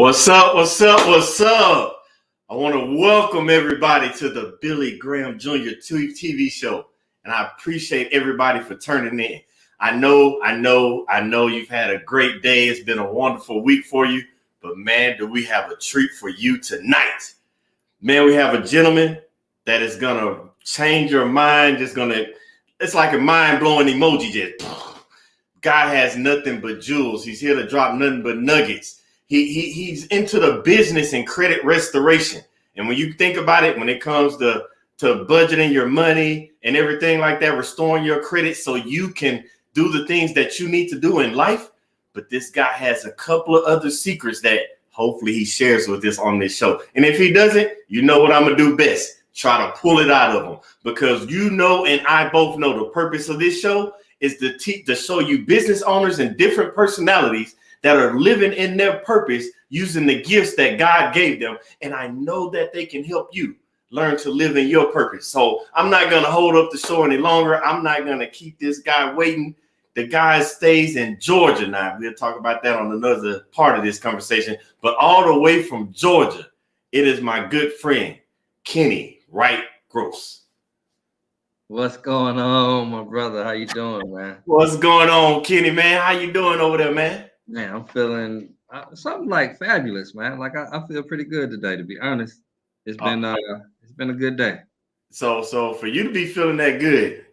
What's up? What's up? What's up? I want to welcome everybody to the Billy Graham Jr. TV show, and I appreciate everybody for turning in. I know you've had a great day. It's been a wonderful week for you, but man, do we have a treat for you tonight. Man, we have a gentleman that is going to change your mind. It's like a mind-blowing emoji. Just, guy has nothing but jewels. He's here to drop nothing but nuggets. He's into the business and credit restoration. And when you think about it, when it comes to budgeting your money and everything like that, restoring your credit so you can do the things that you need to do in life. But this guy has a couple of other secrets that hopefully he shares with us on this show. And if he doesn't, you know what I'm going to do best. Try to pull it out of him. Because you know and I both know the purpose of this show is to show you business owners and different personalities that are living in their purpose using the gifts that God gave them. And I know that they can help you learn to live in your purpose. So I'm not going to hold up the show any longer. I'm not going to keep this guy waiting. The guy stays in Georgia now. We'll talk about that on another part of this conversation. But all the way from Georgia, it is my good friend, Kenny Wright-Gross. What's going on, my brother? How you doing, man? What's going on, Kenny, man? How you doing over there, man? Man, I'm feeling something like fabulous, man. Like I feel pretty good today, to be honest. It's been a good day. So for you to be feeling that good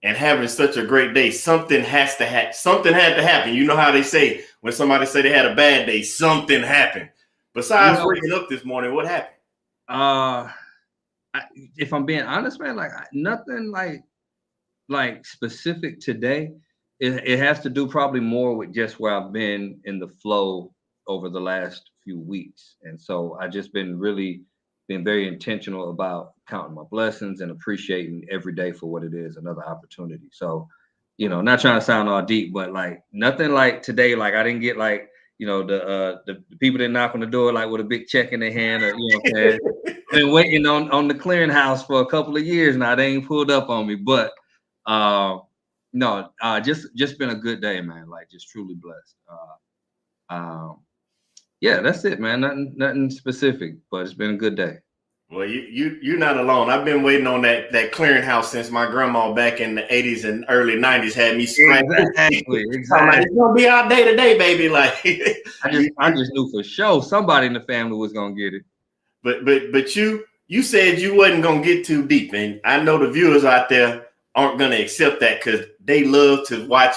and having such a great day, something had to happen. You know how they say when somebody say they had a bad day, something happened. Besides waking up this morning, what happened? If I'm being honest, man, like nothing like specific today. It has to do probably more with just where I've been in the flow over the last few weeks. And so I just been very intentional about counting my blessings and appreciating every day for what it is, another opportunity. So, not trying to sound all deep, but like nothing like today. Like I didn't get like, the people that knock on the door like with a big check in their hand, or what I'm saying. Been waiting on the clearinghouse for a couple of years now. They ain't pulled up on me, but no, just been a good day, man. Like just truly blessed. Yeah, that's it, man. Nothing specific, but it's been a good day. Well, you're not alone. I've been waiting on that clearinghouse since my grandma back in the 80s and early 90s had me scratching. Exactly. It's gonna be our day today, baby. Like I just knew for sure somebody in the family was gonna get it. But you said you wasn't gonna get too deep, and I know the viewers out there aren't gonna accept that because they love to watch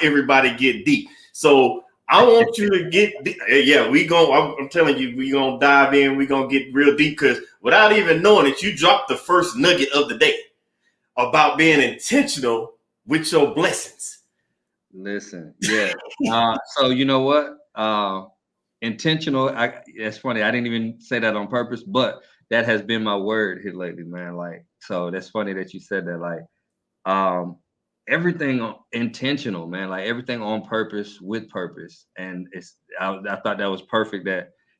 everybody get deep. So I want you to get deep. Yeah, I'm telling you, we gonna dive in, we gonna get real deep, because without even knowing it, you dropped the first nugget of the day about being intentional with your blessings. Listen, yeah. So you know what? Intentional. It's funny. I didn't even say that on purpose, but that has been my word here lately, man. Like, so that's funny that you said that. Like, everything intentional, man. Like everything on purpose with purpose, and I thought that was perfect.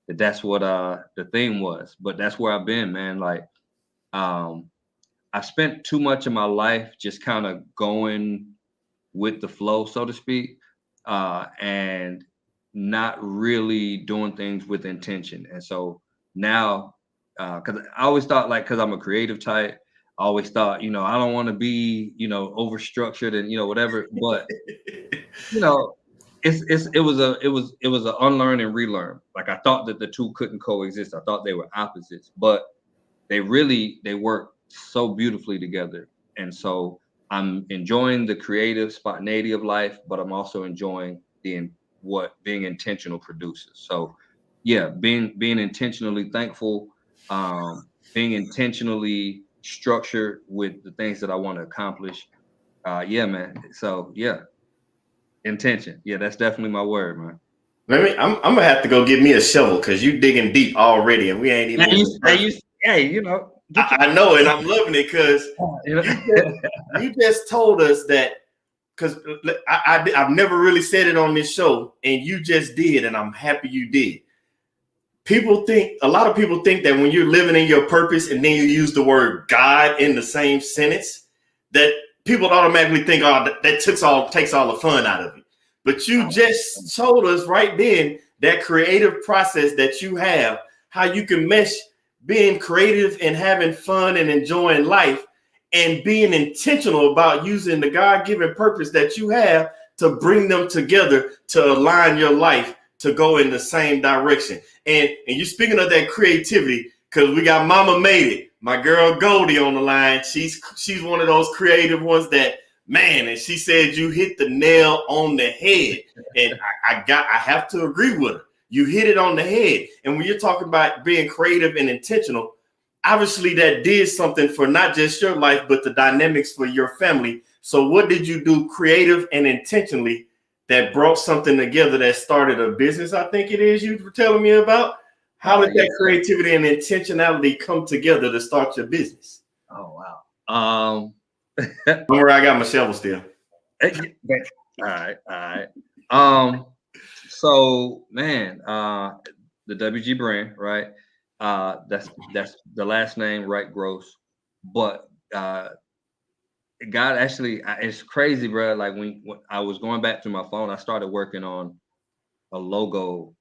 That's what the theme was. But that's where I've been, man. Like, I spent too much of my life just kind of going with the flow, so to speak, and not really doing things with intention. And so now, because I always thought, like, because I'm a creative type, I always thought, I don't want to be, over structured and whatever. But it was a unlearn and relearn. Like I thought that the two couldn't coexist. I thought they were opposites, but they work so beautifully together. And so I'm enjoying the creative spontaneity of life, but I'm also enjoying what being intentional produces. So yeah, being intentionally thankful, being intentionally structured with the things that I want to accomplish. Yeah, man. So yeah, intention. Yeah, that's definitely my word, man. I'm gonna have to go get me a shovel because you digging deep already, and we ain't even. Hey, I know, and I'm loving it because you just told us that, because I've never really said it on this show, and you just did, and I'm happy you did. A lot of people think that when you're living in your purpose and then you use the word God in the same sentence, that people automatically think, oh, that takes all the fun out of it. But you just told us right then that creative process that you have, how you can mesh being creative and having fun and enjoying life and being intentional about using the God-given purpose that you have to bring them together to align your life to go in the same direction. And you speaking of that creativity, because we got Mama Made It, my girl Goldie on the line. She's one of those creative ones that, man, and she said you hit the nail on the head. And I have to agree with her. You hit it on the head. And when you're talking about being creative and intentional, obviously that did something for not just your life, but the dynamics for your family. So what did you do creative and intentionally that brought something together that started a business? I think it is you were telling me about. How did that creativity and intentionality come together to start your business? Oh, wow. Don't worry, I got my shovel still. All right. So man, the WG brand, right? That's the last name, Wright-Gross. But God actually, it's crazy, bro. Like when I was going back to my phone, I started working on a logo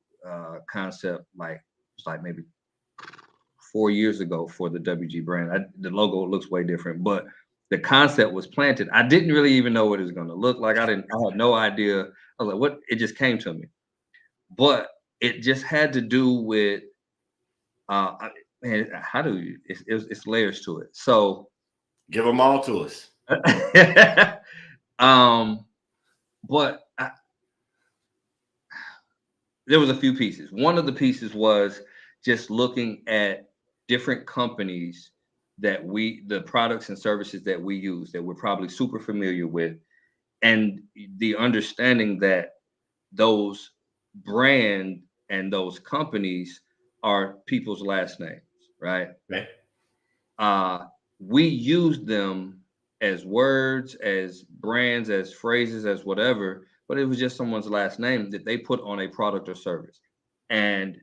concept, like it's like maybe 4 years ago for the WG brand. The logo looks way different, but the concept was planted. I didn't really even know what it was going to look like. I had no idea. I was like, what? It just came to me. But it just had to do with, man, how do you, it's layers to it. So give them all to us. But there was a few pieces. One of the pieces was just looking at different companies that the products and services that we use that we're probably super familiar with, and the understanding that those brand and those companies are people's last names, right? Okay. We use them as words, as brands, as phrases, as whatever, but it was just someone's last name that they put on a product or service. And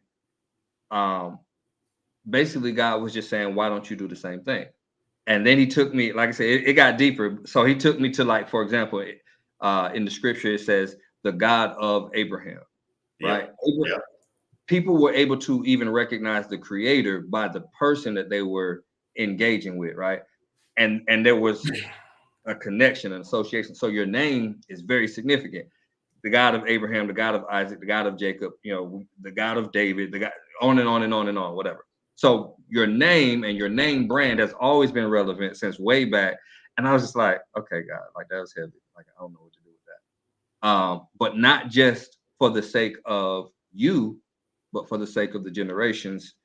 basically God was just saying, why don't you do the same thing? And then he took me, like I said, it got deeper. So he took me to, like, for example, in the scripture, it says the God of Abraham, right? Yep. People were able to even recognize the creator by the person that they were engaging with, right? And there was a connection, an association. So your name is very significant. The God of Abraham, the God of Isaac, the God of Jacob, the God of David, the God, on and on and on and on, whatever. So your name and your name brand has always been relevant since way back. And I was just like, okay, God, like that was heavy. Like, I don't know what to do with that. But not just for the sake of you, but for the sake of the generations,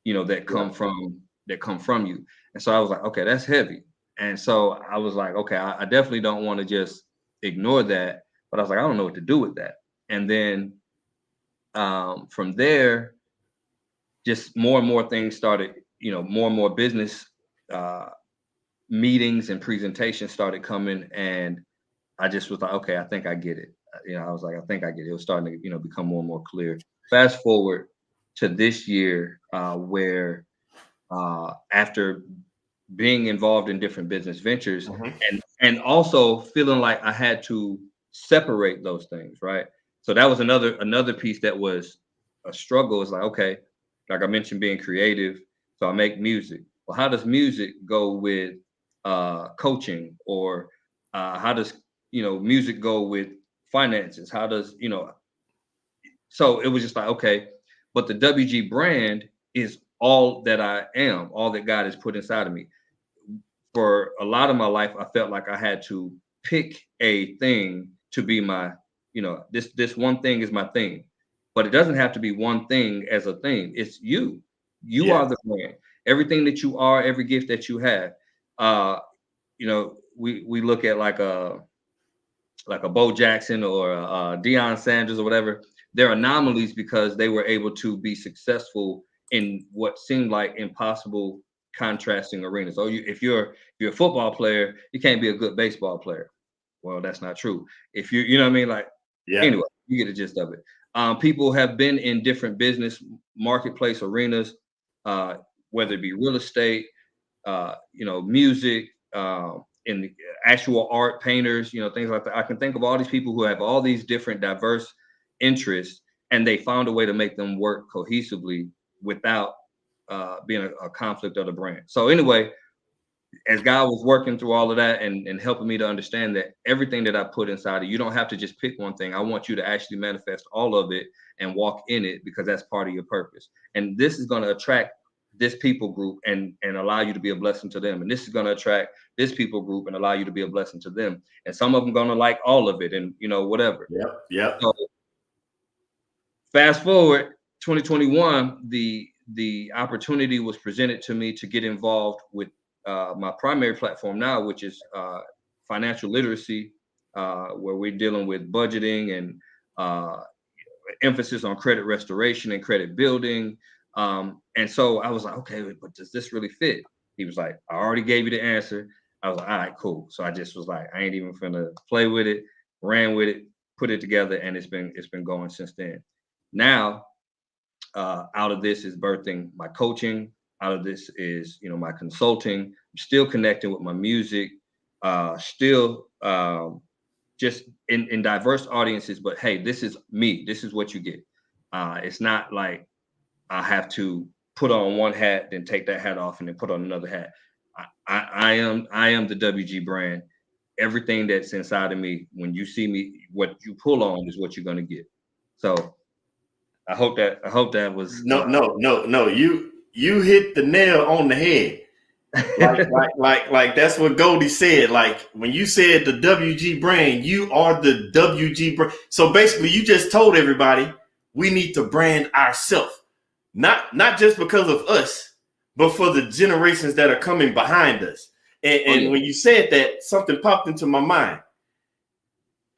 that come from you. And so I was like, okay, that's heavy. And so I was like, okay, I definitely don't want to just ignore that. But I was like, I don't know what to do with that. And then from there, just more and more things started, more and more business meetings and presentations started coming. And I just was like, okay, I think I get it. I was like, I think I get it. It was starting to, become more and more clear. Fast forward to this year, where after being involved in different business ventures, and also feeling like I had to separate those things, right? So that was another piece that was a struggle. It's like, okay, like I mentioned, being creative. So I make music. Well, how does music go with coaching, or how does music go with finances? How does So it was just like, okay, but the WG brand is all that I am, all that God has put inside of me. For a lot of my life, I felt like I had to pick a thing to be my, this one thing is my thing. But it doesn't have to be one thing as a thing. It's you. You are the brand. Everything that you are, every gift that you have. We look at like a Bo Jackson or Deion Sanders or whatever. They're anomalies because they were able to be successful in what seemed like impossible contrasting arenas. So if you're a football player, you can't be a good baseball player. Well, that's not true. If you know what I mean? Like, anyway, you get the gist of it. People have been in different business marketplace arenas, whether it be real estate, music, in the actual art, painters, things like that. I can think of all these people who have all these different diverse interests, and they found a way to make them work cohesively without being a conflict of the brand. So anyway, as God was working through all of that and helping me to understand that everything that I put inside of you don't have to just pick one thing. I want you to actually manifest all of it and walk in it, because that's part of your purpose. And this is going to attract this people group and allow you to be a blessing to them. And this is going to attract this people group and allow you to be a blessing to them. And some of them going to like all of it and, whatever. Yep. So fast forward 2021, the opportunity was presented to me to get involved with my primary platform now, which is financial literacy, where we're dealing with budgeting and emphasis on credit restoration and credit building. And so I was like, okay, but does this really fit? He was like, I already gave you the answer. I was like, all right, cool. So I just was like, I ain't even finna play with it, ran with it, put it together, and it's been going since then. Now, out of this is birthing my coaching. Out of this is, my consulting. I'm still connecting with my music, still just in diverse audiences. But hey, this is me. This is what you get. It's not like I have to put on one hat, then take that hat off, and then put on another hat. I am the WG brand. Everything that's inside of me, when you see me, what you pull on is what you're gonna get. So I hope that was No. You hit the nail on the head. Like that's what Goldie said. Like when you said the WG brand, you are the WG brand. So basically, you just told everybody we need to brand ourselves, not just because of us, but for the generations that are coming behind us. And when you said that, something popped into my mind.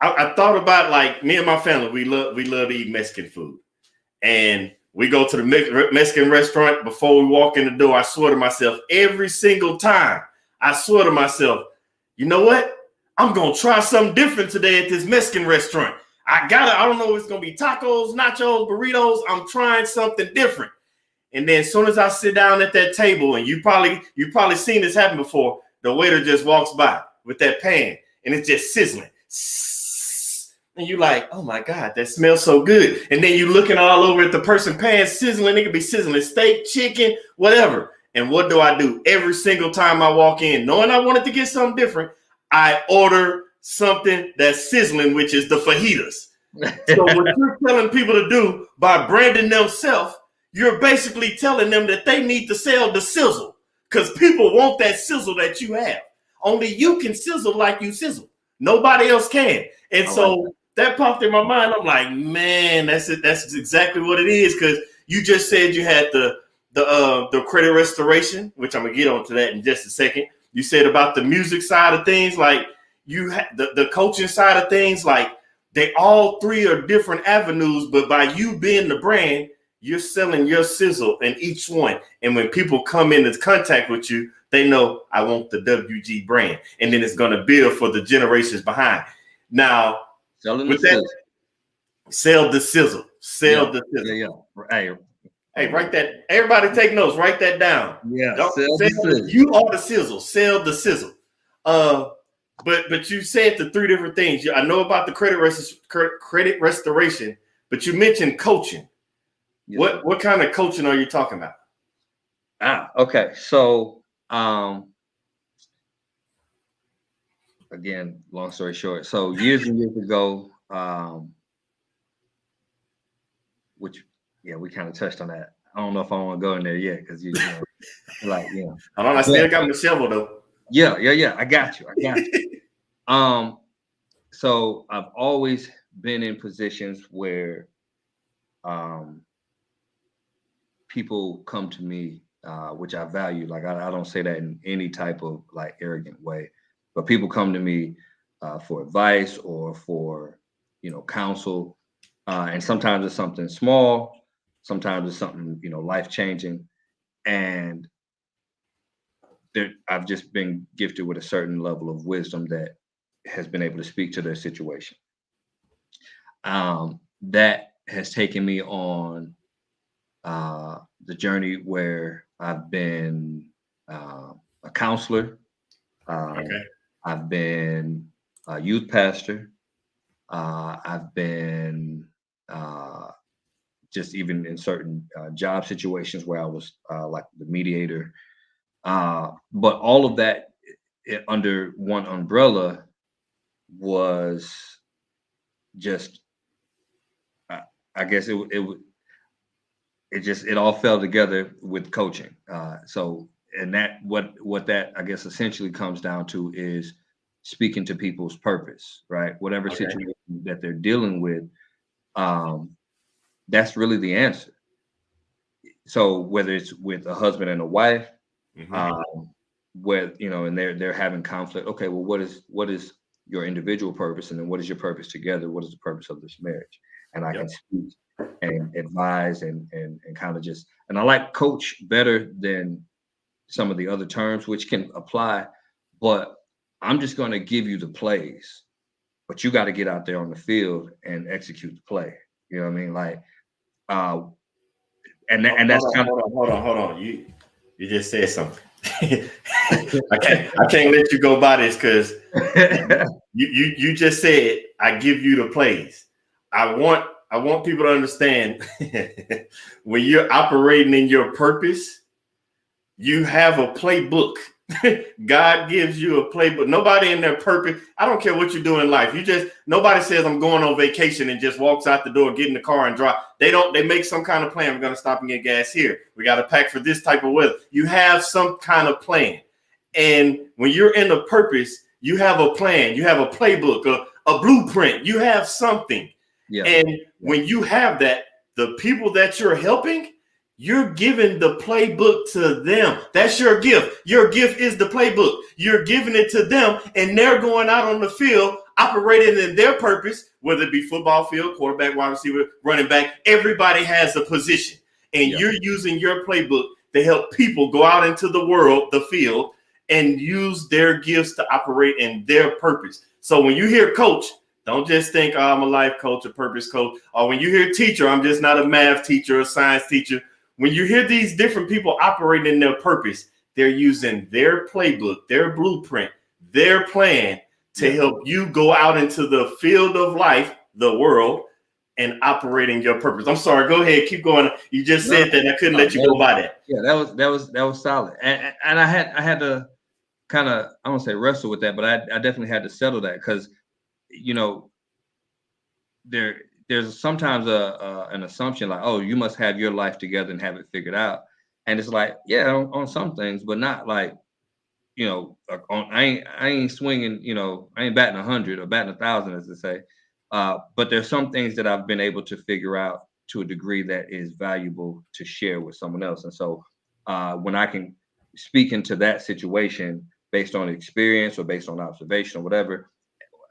I thought about, like, me and my family, we love to eat Mexican food. And we go to the Mexican restaurant. Before we walk in the door, I swear to myself, every single time, I swear to myself, you know what? I'm going to try something different today at this Mexican restaurant. I don't know if it's going to be tacos, nachos, burritos. I'm trying something different. And then as soon as I sit down at that table, and you probably seen this happen before, the waiter just walks by with that pan and it's just sizzling. And you like, oh my God, that smells so good. And then you looking all over at the person pan sizzling. It could be sizzling steak, chicken, whatever. And what do? Every single time I walk in, knowing I wanted to get something different, I order something that's sizzling, which is the fajitas. So what you're telling people to do by branding themselves, you're basically telling them that they need to sell the sizzle, because people want that sizzle that you have. Only you can sizzle like you sizzle. Nobody else can. And so that popped in my mind. I'm like, man, that's it. That's exactly what it is. Because you just said you had the credit restoration, which I'm gonna get onto that in just a second. You said about the music side of things, like you the coaching side of things, like they all three are different avenues. But by you being the brand, you're selling your sizzle in each one. And when people come into contact with you, they know I want the WG brand, and then it's gonna build for the generations behind. Now, selling with the that, sell the sizzle. Sell the sizzle. Yeah. Hey, write that. Everybody take notes. Write that down. Yeah. You are the sizzle. Sell the sizzle. But you said the three different things. I know about the credit restoration, but you mentioned coaching. Yeah. What kind of coaching are you talking about? Okay. So again, long story short. So years and years ago, which we kind of touched on that. I don't know if I want to go in there yet, because you know, like, I still got my shovel though. Yeah. I got you. So I've always been in positions where people come to me, which I value. Like I don't say that in any type of like arrogant way, but people come to me for advice or for counsel, and sometimes it's something small, sometimes it's something life-changing, and I've just been gifted with a certain level of wisdom that has been able to speak to their situation. That has taken me on the journey where I've been a counselor. I've been a youth pastor. I've been just even in certain job situations where I was like the mediator. But all of that under one umbrella was just, I, I guess it all fell together with coaching. So and that what that I guess essentially comes down to is speaking to people's purpose, right? Whatever Okay. situation that they're dealing with, um, that's really the answer. So whether it's with a husband and a wife, Mm-hmm. um, where and they're having conflict. Okay, well, what is your individual purpose, and then what is your purpose together? What is the purpose of this marriage? And I can Yep. speak and advise and kind of just, and I like coach better than some of the other terms which can apply, but I'm just going to give you the plays, but you got to get out there on the field and execute the play. You know what I mean? Like, uh, and that's kind Hold on. You just said something. I can't let you go by this because of. you just said I give you the plays. I want people to understand when you're operating in your purpose, you have a playbook. God gives you a playbook. Nobody in their purpose. I don't care what you do in life. Nobody says I'm going on vacation and just walks out the door, get in the car and drive. They make some kind of plan. We're going to stop and get gas here. We got to pack for this type of weather. You have some kind of plan. And when you're in a purpose, you have a plan, you have a playbook, a blueprint, you have something. Yeah. And when you have that, the people that you're helping, you're giving the playbook to them. That's your gift. Your gift is the playbook. You're giving it to them, and they're going out on the field, operating in their purpose, whether it be football field, quarterback, wide receiver, running back. Everybody has a position, and you're using your playbook to help people go out into the world, the field, and use their gifts to operate in their purpose. So when you hear coach, don't just think, oh, I'm a life coach, a purpose coach. Or when you hear teacher, I'm just not a math teacher, a science teacher. When you hear these different people operating in their purpose, they're using their playbook, their blueprint, their plan to help you go out into the field of life, the world, and operating your purpose. I'm sorry, go ahead, keep going. You just said that, and I couldn't let you go by that. Yeah, that was solid. And I had to kind of, I don't say wrestle with that, but I definitely had to settle that because there's sometimes an assumption like, oh, you must have your life together and have it figured out. And it's like, yeah, on some things, but not like, I ain't swinging, I ain't batting 100 or batting 1,000, as they say. But there's some things that I've been able to figure out to a degree that is valuable to share with someone else. And so when I can speak into that situation based on experience or based on observation or whatever,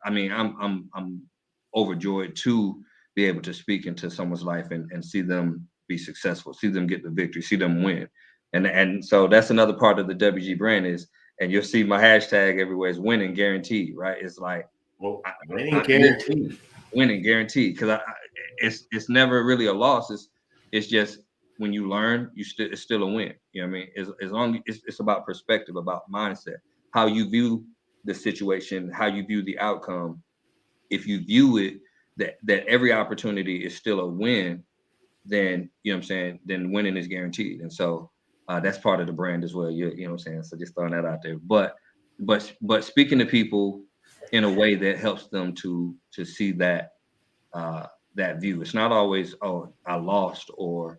I mean, I'm overjoyed to be able to speak into someone's life and see them be successful, see them get the victory, see them win. And so that's another part of the WG brand is, and you'll see my hashtag everywhere is winning guaranteed, right? It's like, well, winning guaranteed. Winning guaranteed, because it's never really a loss. It's just when you learn, it's still a win. You know what I mean? As long as it's about perspective, about mindset, how you view the situation, how you view the outcome. If you view it that every opportunity is still a win, then you know what I'm saying, then winning is guaranteed. And so that's part of the brand as well. You know what I'm saying? So just throwing that out there. But speaking to people in a way that helps them to see uh, that view. It's not always, oh, I lost, or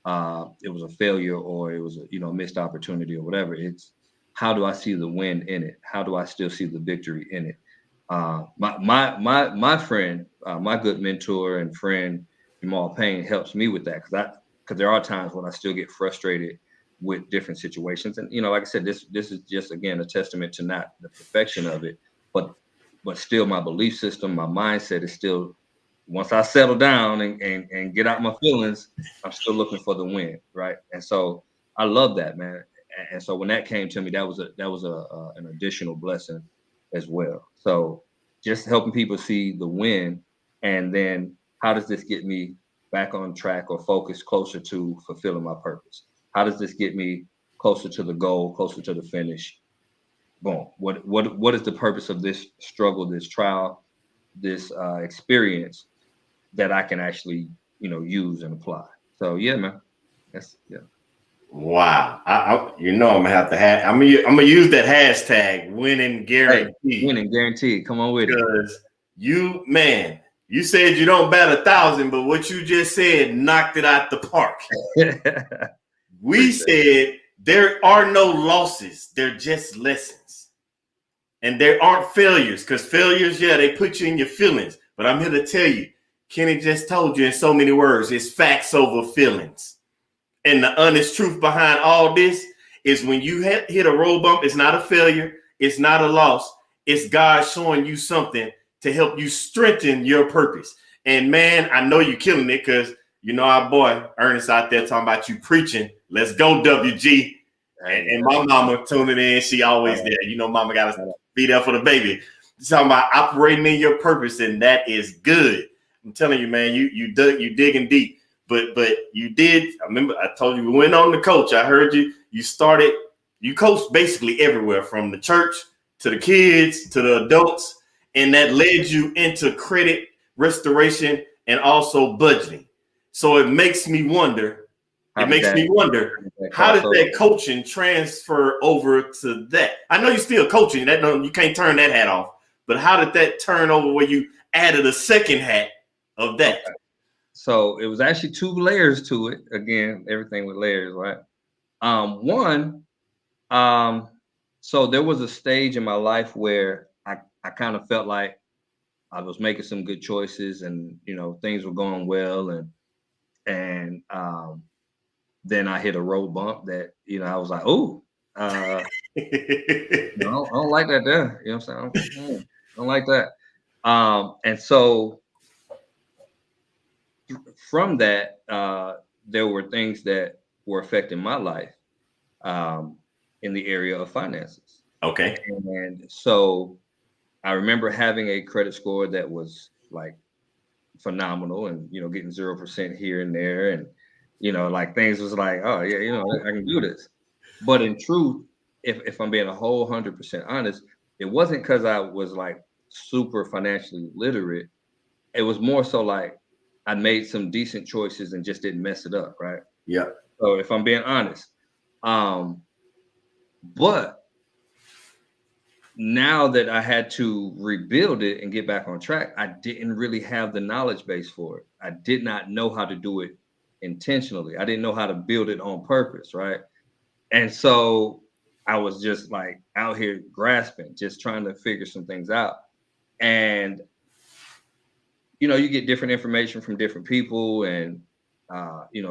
it was a failure, or it was a missed opportunity or whatever. It's how do I see the win in it? How do I still see the victory in it? My friend, my good mentor and friend Jamal Payne helps me with that because there are times when I still get frustrated with different situations, and like I said, this is just again a testament to not the perfection of it, but still my belief system, my mindset is still, once I settle down and get out my feelings, I'm still looking for the win, right? And so I love that, man. And so when that came to me, that was an additional blessing as well. So just helping people see the win, and then how does this get me back on track or focused closer to fulfilling my purpose? How does this get me closer to the goal, closer to the finish? Boom. What is the purpose of this struggle, this trial, this experience that I can actually use and apply. So yeah, man. That's yeah. Wow. I'm gonna have to I'm gonna use that hashtag winning Hey, guarantee. winning guaranteed. Come on with it. Because you said you don't bat 1,000, but what you just said knocked it out the park. We said there are no losses, they're just lessons. And there aren't failures, because failures, yeah, they put you in your feelings. But I'm here to tell you, Kenny just told you in so many words, it's facts over feelings. And the honest truth behind all this is when you hit a road bump, it's not a failure, it's not a loss. It's God showing you something to help you strengthen your purpose. And man, I know you're killing it, because our boy Ernest out there talking about you preaching. Let's go, WG. And my mama tuning in, she always there. Mama got to be there for the baby. Talking about operating in your purpose, and that is good. I'm telling you, man, you digging deep. But you did. I remember I told you we went on the coach. I heard you. You coached basically everywhere, from the church to the kids to the adults, and that led you into credit restoration and also budgeting. So it makes me wonder. How did that coaching transfer over to that? I know you're still coaching. You can't turn that hat off. But how did that turn over where you added a second hat of that? Okay. So it was actually 2 layers to it. Again, everything with layers, right? One, so there was a stage in my life where I kind of felt like I was making some good choices, and things were going well, and then I hit a road bump that I was like, oh, I don't like that there. You know what I'm saying? I don't like that. And so from that, there were things that were affecting my life in the area of finances. Okay. And so I remember having a credit score that was like phenomenal, and getting 0% here and there, and like things was like, oh yeah, I can do this. But in truth, if I'm being a whole 100% honest, it wasn't because I was like super financially literate. It was more so like I made some decent choices and just didn't mess it up, right? Yeah. So if I'm being honest, but now that I had to rebuild it and get back on track, I didn't really have the knowledge base for it. I did not know how to do it intentionally. I didn't know how to build it on purpose, right? And so I was just like out here grasping, just trying to figure some things out. And you get different information from different people, and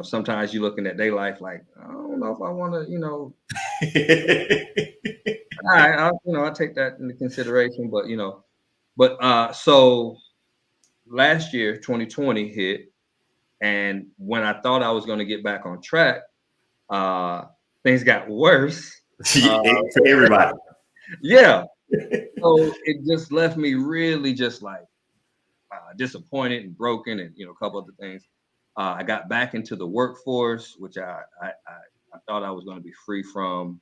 sometimes you're looking at their life like, I don't know if I want to, I take that into consideration, but so last year, 2020 hit, and when I thought I was going to get back on track, things got worse. For everybody. Yeah. So it just left me really just like disappointed and broken, and a couple other things. I got back into the workforce, which I thought I was going to be free from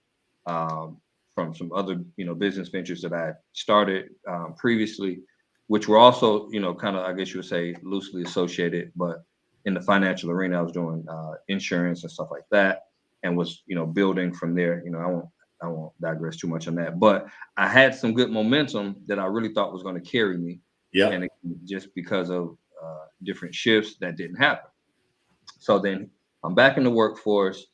some other business ventures that I started previously, which were also kind of, I guess you would say, loosely associated, but in the financial arena, I was doing insurance and stuff like that, and was building from there. I won't digress too much on that, but I had some good momentum that I really thought was going to carry me. Yeah. And just because of different shifts, that didn't happen. So then I'm back in the workforce.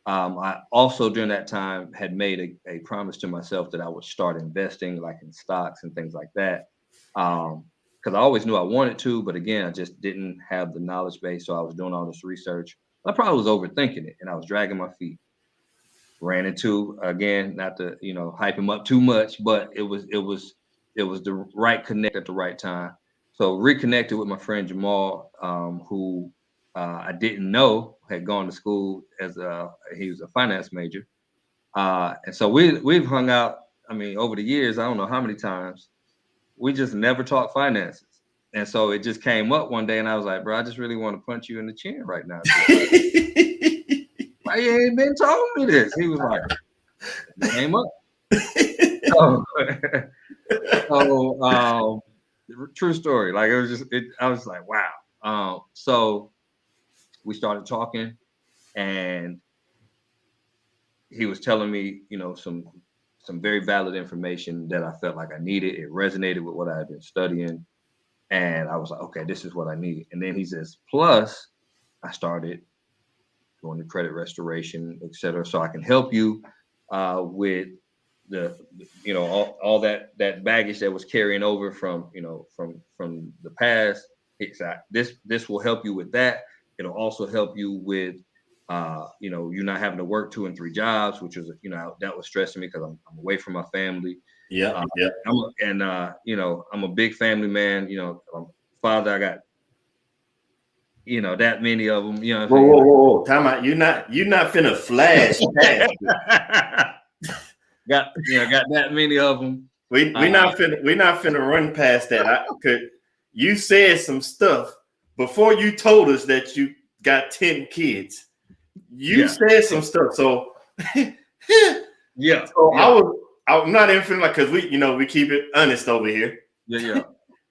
I also during that time had made a promise to myself that I would start investing like in stocks and things like that. Because I always knew I wanted to, but again, I just didn't have the knowledge base. So I was doing all this research. I probably was overthinking it, and I was dragging my feet. Ran into, again, not to hype him up too much, but it was the right connect at the right time. So reconnected with my friend Jamal, who I didn't know had gone to school he was a finance major, and so we've hung out. I mean, over the years, I don't know how many times. We just never talked finances, and so it just came up one day, and I was like, bro, I just really want to punch you in the chin right now. Why you ain't been telling me this? He was like, it came up. So true story. Like I was like, wow. So we started talking, and he was telling me, some very valid information that I felt like I needed. It resonated with what I had been studying. And I was like, okay, this is what I need. And then he says, plus I started going to credit restoration, et cetera. So I can help you with all that baggage that was carrying over from the past. This will help you with that. It'll also help you with you're not having to work 2 and 3 jobs, which was that was stressing me because I'm away from my family. Yeah. I'm a big family man. I'm father. I got that many of them. Whoa. Time out. You're not finna flash past it. got that many of them. We're not finna run past that. You said some stuff before you told us that you got 10 kids. You said some stuff. So yeah. So I'm not even feeling like, because we keep it honest over here. Yeah.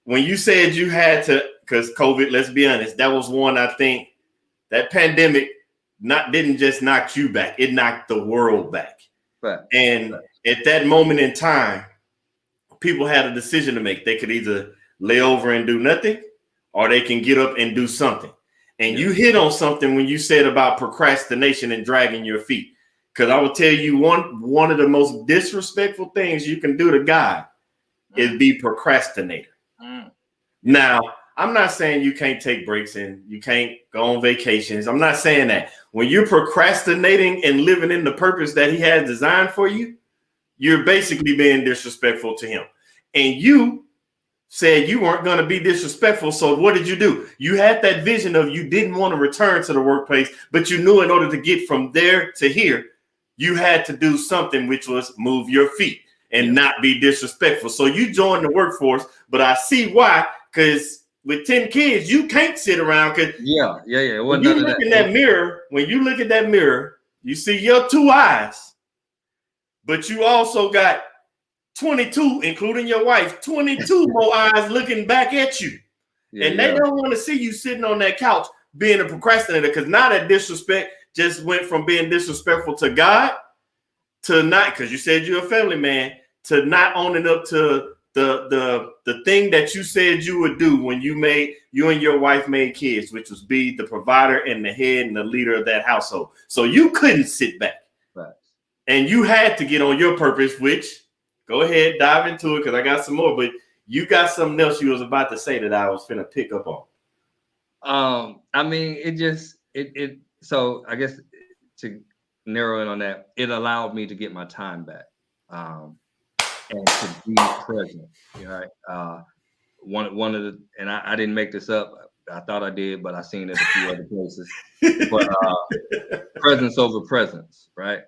When you said you had to, because COVID, let's be honest, that was one, I think that pandemic didn't just knock you back, it knocked the world back. Right. And at that moment in time, people had a decision to make. They could either lay over and do nothing, or they can get up and do something. And you hit on something when you said about procrastination and dragging your feet. Because I will tell you, one of the most disrespectful things you can do to God is be procrastinator. Now, I'm not saying you can't take breaks and you can't go on vacations. I'm not saying that. When you're procrastinating and living in the purpose that he has designed for you, you're basically being disrespectful to him. And you said you weren't going to be disrespectful. So what did you do? You had that vision of you didn't want to return to the workplace, but you knew in order to get from there to here, you had to do something, which was move your feet and not be disrespectful. So you joined the workforce, but I see why, because with 10 kids, you can't sit around. When you look in that mirror, you see your 2 eyes, but you also got 22, including your wife, 22 more eyes looking back at you. They don't want to see you sitting on that couch being a procrastinator, because now that disrespect just went from being disrespectful to God to not, because you said you're a family man, to not owning up to the thing that you said you would do when you and your wife made kids, which was be the provider and the head and the leader of that household. So you couldn't sit back. Right. And you had to get on your purpose, which, go ahead, dive into it, because I got some more, but you got something else you was about to say that I was finna pick up on. I mean, so I guess to narrow in on that, it allowed me to get my time back, and to be present. Right. One of the, and I didn't make this up. I thought I did, but I seen it a few other places. But presence over presence, right?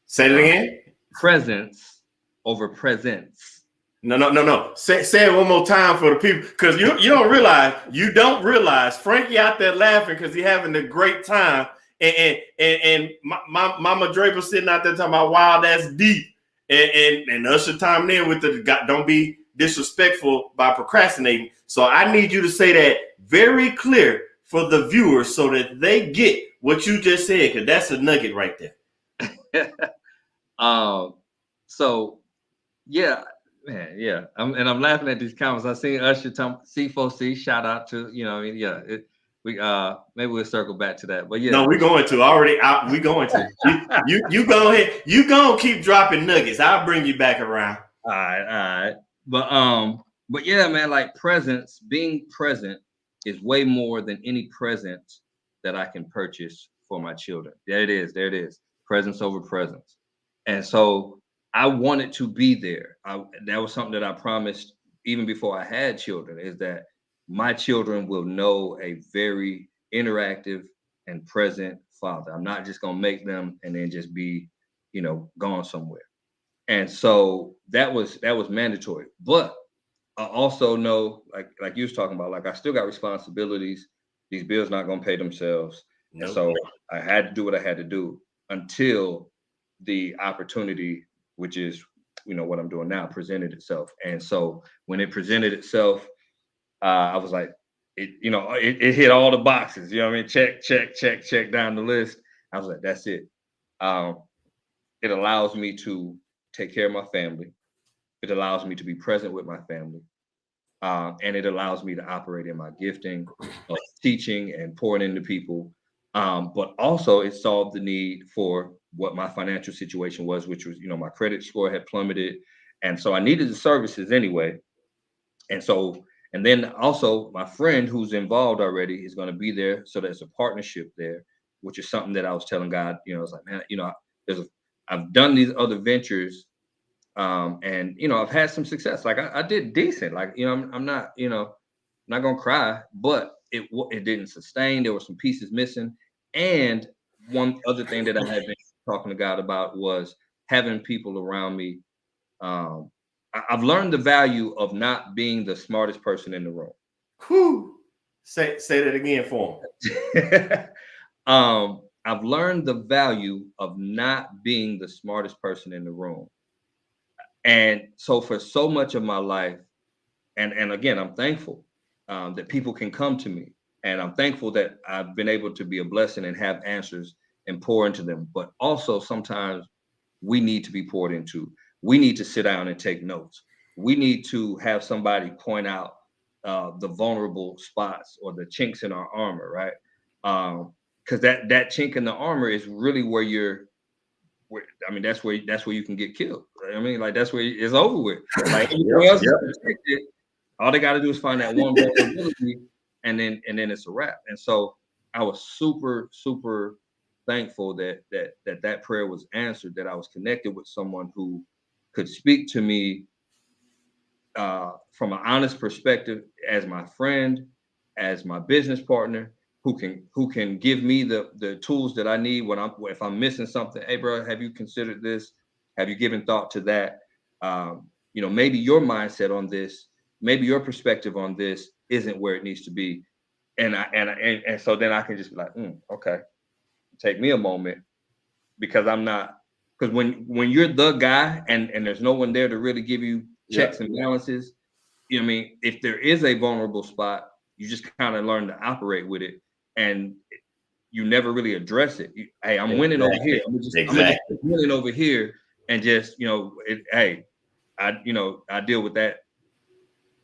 Say it again. Presence over presence. No. Say it one more time for the people, because you don't realize Frankie out there laughing because he's having a great time, and Mama Draper sitting out there talking about, wow, that's deep, and Usher time in with the don't be disrespectful by procrastinating. So I need you to say that very clear for the viewers so that they get what you just said, because that's a nugget right there. So yeah. Man, yeah, I'm laughing at these comments. I seen Usher C4C. Shout out to maybe we'll circle back to that. But yeah, no, we're going to already. We're going to. You go ahead. You gonna keep dropping nuggets. I'll bring you back around. All right. But yeah, man, like being present is way more than any present that I can purchase for my children. There it is. Presence over presence, and so I wanted to be there. That was something that I promised even before I had children, is that my children will know a very interactive and present father. I'm not just going to make them and then just be, gone somewhere. And so that was mandatory. But I also know, like you was talking about, like I still got responsibilities. These bills not going to pay themselves. Nope. And so I had to do what I had to do until the opportunity, which is what I'm doing now, presented itself. And so when it presented itself, I was like, it hit all the boxes. You know what I mean? Check down the list. I was like, that's it. It allows me to take care of my family. It allows me to be present with my family. And it allows me to operate in my gifting of teaching and pouring into people. But also it solved the need for what my financial situation was, which was, my credit score had plummeted. And so I needed the services anyway. And then also my friend who's involved already is going to be there. So there's a partnership there, which is something that I was telling God, it's like, man, I've done these other ventures, and I've had some success. Like I did decent. Like I'm not not gonna cry, but it didn't sustain. There were some pieces missing. And one other thing that I had been talking to God about was having people around me. I've learned the value of not being the smartest person in the room. Whew. Say that again for him. I've learned the value of not being the smartest person in the room. And so for so much of my life, and again, I'm thankful that people can come to me. And I'm thankful that I've been able to be a blessing and have answers and pour into them. But also sometimes we need to be poured into. We need to sit down and take notes. We need to have somebody point out the vulnerable spots or the chinks in our armor, right? Because that chink in the armor is really where that's where you can get killed. I mean, like that's where it's over with. Like everything else is protected. All they got to do is find that one vulnerability, and then it's a wrap. And so I was super, super thankful that prayer was answered, that I was connected with someone who could speak to me from an honest perspective, as my friend, as my business partner, who can give me the tools that I need if I'm missing something. Hey, bro, have you considered this? Have you given thought to that? Maybe your mindset on this, maybe your perspective on this isn't where it needs to be. And so then I can just be like, okay, take me a moment, because when you're the guy and there's no one there to really give you checks and balances, I mean, if there is a vulnerable spot, you just kind of learn to operate with it, and you never really address it. Hey, I'm winning over here. I'm just winning over here, and just I deal with that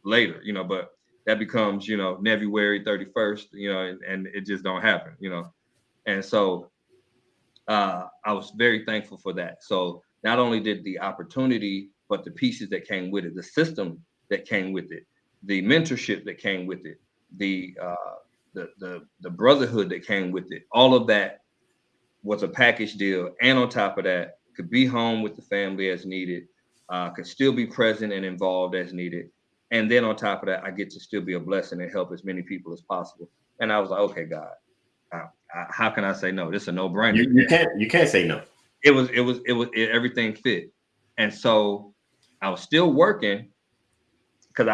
later, but that becomes February 31st, and it just don't happen, and so I was very thankful for that. So not only did the opportunity, but the pieces that came with it, the system that came with it, the mentorship that came with it, the brotherhood that came with it, all of that was a package deal. And on top of that, could be home with the family as needed, could still be present and involved as needed. And then on top of that, I get to still be a blessing and help as many people as possible. And I was like, okay, God, how can I say no? This is a no-brainer. You can't say no. Everything fit. And so I was still working because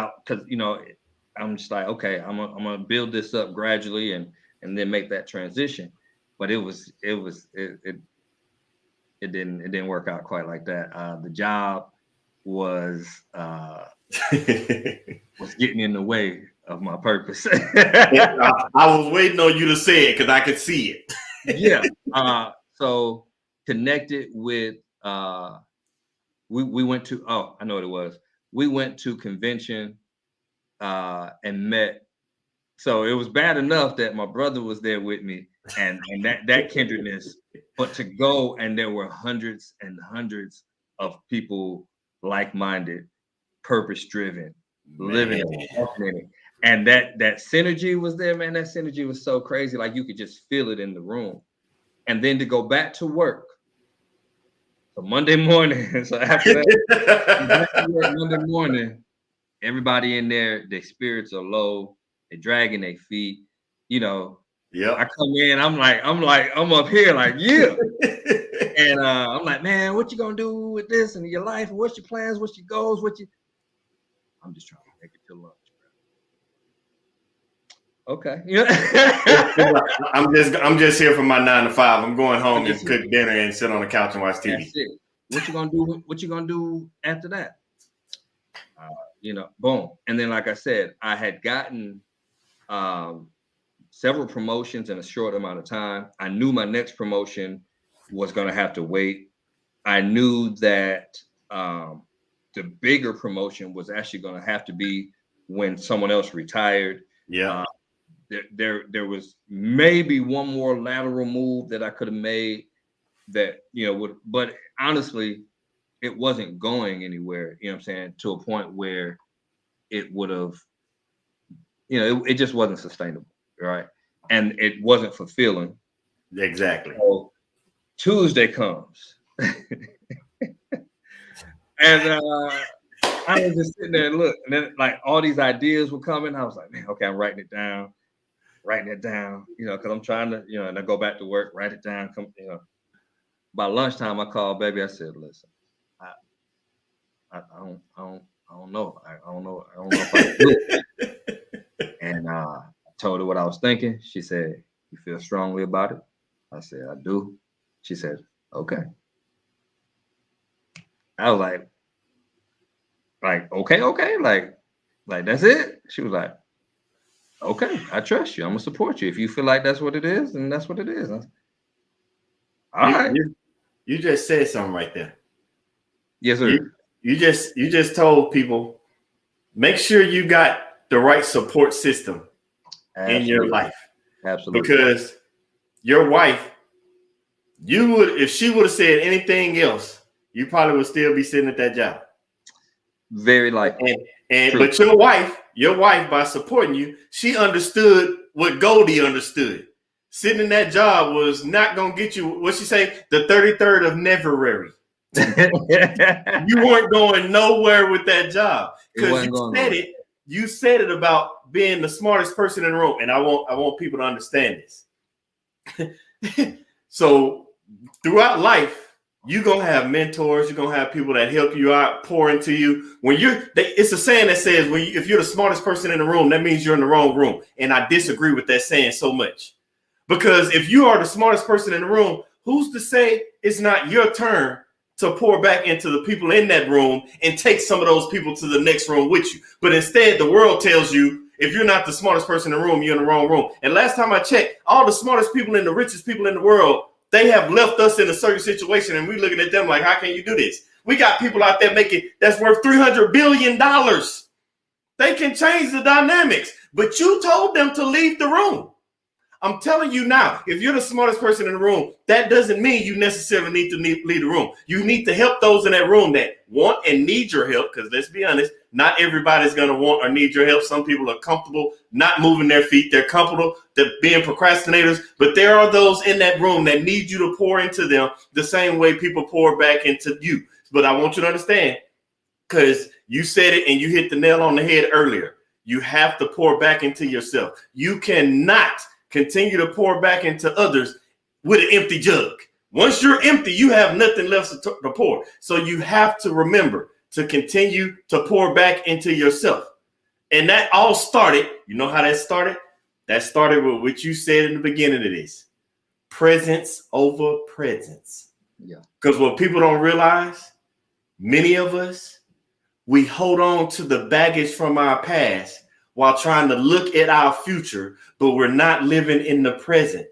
I'm just like, okay, I'm gonna build this up gradually and then make that transition. But it didn't work out quite like that. The job was getting in the way of my purpose. I was waiting on you to say it because I could see it. Yeah. So connected with we went to, I know what it was. We went to convention and met. So it was bad enough that my brother was there with me and that kindredness, but to go and there were hundreds and hundreds of people like-minded, purpose-driven, living it. And that synergy was there, man. That synergy was so crazy. Like you could just feel it in the room. And then to go back to work. So Monday morning. So after that, Monday morning, everybody in there, their spirits are low. They're dragging their feet. I come in. I'm up here like, yeah. And I'm like, man, what you gonna do with this and your life? And what's your plans? What's your goals? I'm just trying to make it to lunch. Okay. I'm just here for my 9 to 5. I'm going home and cook dinner and sit on the couch and watch TV. That's it. What you gonna do? What you gonna do after that? Boom. And then, like I said, I had gotten several promotions in a short amount of time. I knew my next promotion was going to have to wait. I knew that the bigger promotion was actually going to have to be when someone else retired. Yeah. There was maybe one more lateral move that I could have made that, would, but honestly, it wasn't going anywhere, you know what I'm saying, to a point where it would have, it just wasn't sustainable, right? And it wasn't fulfilling. Exactly. So Tuesday comes. And I was just sitting there and look, and then like all these ideas were coming. I was like, man, okay, I'm writing it down, because I'm trying to, and I go back to work, write it down. By lunchtime, I called baby. I said, listen, I don't know. I don't know if I can do it. And I told her what I was thinking. She said, you feel strongly about it? I said, I do. She said, okay. I was like, okay, like that's it. She was like, okay, I trust you. I'm gonna support you. If you feel like that's what it is, then that's what it is. All right. You just said something right there. Yes, sir. You just told people, make sure you got the right support system in your life. Absolutely. Because your wife, if she would have said anything else, you probably would still be sitting at that job. Very likely. But your wife, by supporting you, she understood what Goldie understood. Sitting in that job was not going to get you, what she say, the 33rd of Neverary. You weren't going nowhere with that job because you said it about being the smartest person in the room. And I want people to understand this. So throughout life, you're going to have mentors. You're going to have people that help you out, pour into you. It's a saying that says, if you're the smartest person in the room, that means you're in the wrong room. And I disagree with that saying so much. Because if you are the smartest person in the room, who's to say it's not your turn to pour back into the people in that room and take some of those people to the next room with you? But instead, the world tells you, if you're not the smartest person in the room, you're in the wrong room. And last time I checked, all the smartest people and the richest people in the world, they have left us in a certain situation, and we're looking at them like, how can you do this? We got people out there that's worth $300 billion. They can change the dynamics, but you told them to leave the room. I'm telling you now, if you're the smartest person in the room, that doesn't mean you necessarily need to leave the room. You need to help those in that room that want and need your help, because let's be honest, not everybody's going to want or need your help. Some people are comfortable not moving their feet. They're comfortable being procrastinators, but there are those in that room that need you to pour into them the same way people pour back into you. But I want you to understand, because you said it and you hit the nail on the head earlier. You have to pour back into yourself. You cannot continue to pour back into others with an empty jug. Once you're empty, you have nothing left to pour. So you have to remember to continue to pour back into yourself. And that all started, you know how that started? That started with what you said in the beginning of this. Presence over presence. Yeah. Because what people don't realize, many of us, we hold on to the baggage from our past while trying to look at our future, but we're not living in the present